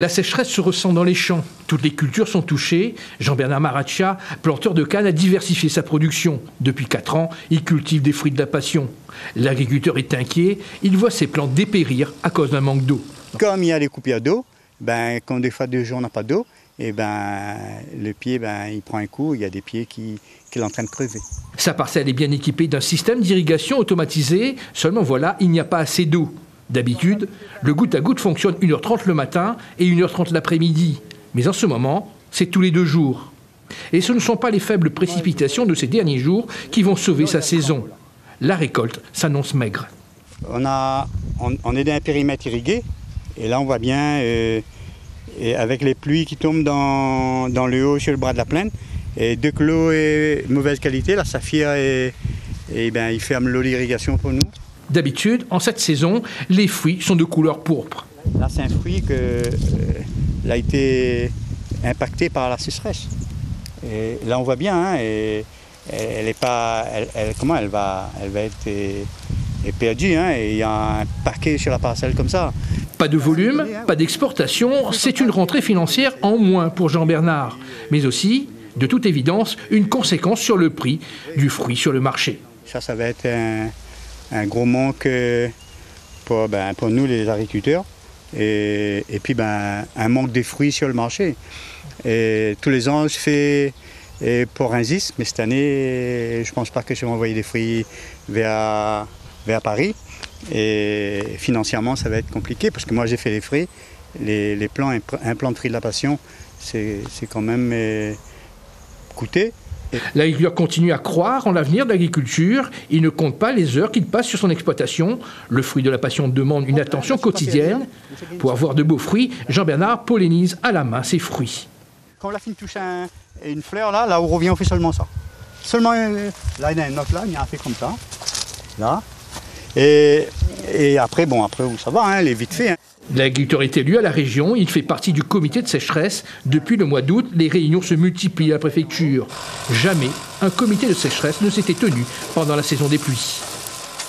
La sécheresse se ressent dans les champs. Toutes les cultures sont touchées. Jean-Bernard Maraccia, planteur de canne, a diversifié sa production. Depuis 4 ans, il cultive des fruits de la passion. L'agriculteur est inquiet. Il voit ses plantes dépérir à cause d'un manque d'eau. Comme il y a des coupures d'eau, quand des fois 2 jours on n'a pas d'eau, le pied il prend un coup, il y a des pieds qui sont en train de creuser. Sa parcelle est bien équipée d'un système d'irrigation automatisé. Seulement voilà, il n'y a pas assez d'eau. D'habitude, le goutte à goutte fonctionne 1h30 le matin et 1h30 l'après-midi. Mais en ce moment, c'est tous les 2 jours. Et ce ne sont pas les faibles précipitations de ces derniers jours qui vont sauver sa saison. La récolte s'annonce maigre. On est dans un périmètre irrigué et là on voit bien, et avec les pluies qui tombent dans le haut sur le bras de la plaine, et dès que l'eau est de mauvaise qualité, la saphir il ferme l'eau d'irrigation pour nous. D'habitude, en cette saison, les fruits sont de couleur pourpre. Là, c'est un fruit qui a été impacté par la sécheresse. Et là, on voit bien, elle va être perdue. Et il y a un paquet sur la parcelle comme ça. Pas de volume, pas d'exportation, c'est une rentrée financière en moins pour Jean-Bernard. Mais aussi, de toute évidence, une conséquence sur le prix du fruit sur le marché. Ça va être un gros manque pour nous les agriculteurs et puis un manque de fruits sur le marché. Et tous les ans je fais pour Rungis, mais cette année je ne pense pas que je vais envoyer des fruits vers Paris, et financièrement ça va être compliqué parce que moi j'ai fait les fruits, les plants, un plant de fruits de la passion c'est quand même coûteux. L'agriculteur continue à croire en l'avenir de l'agriculture. Il ne compte pas les heures qu'il passe sur son exploitation. Le fruit de la passion demande une attention quotidienne. Pour avoir de beaux fruits, Jean-Bernard pollinise à la main ses fruits. Quand la fine touche une fleur, là où on revient, on fait seulement ça. Seulement, là, il y a une autre là, il y a un fait comme ça. Là. Et après, ça va, elle est vite fait. L'agriculteur est élu à la région, il fait partie du comité de sécheresse. Depuis le mois d'août, les réunions se multiplient à la préfecture. Jamais un comité de sécheresse ne s'était tenu pendant la saison des pluies.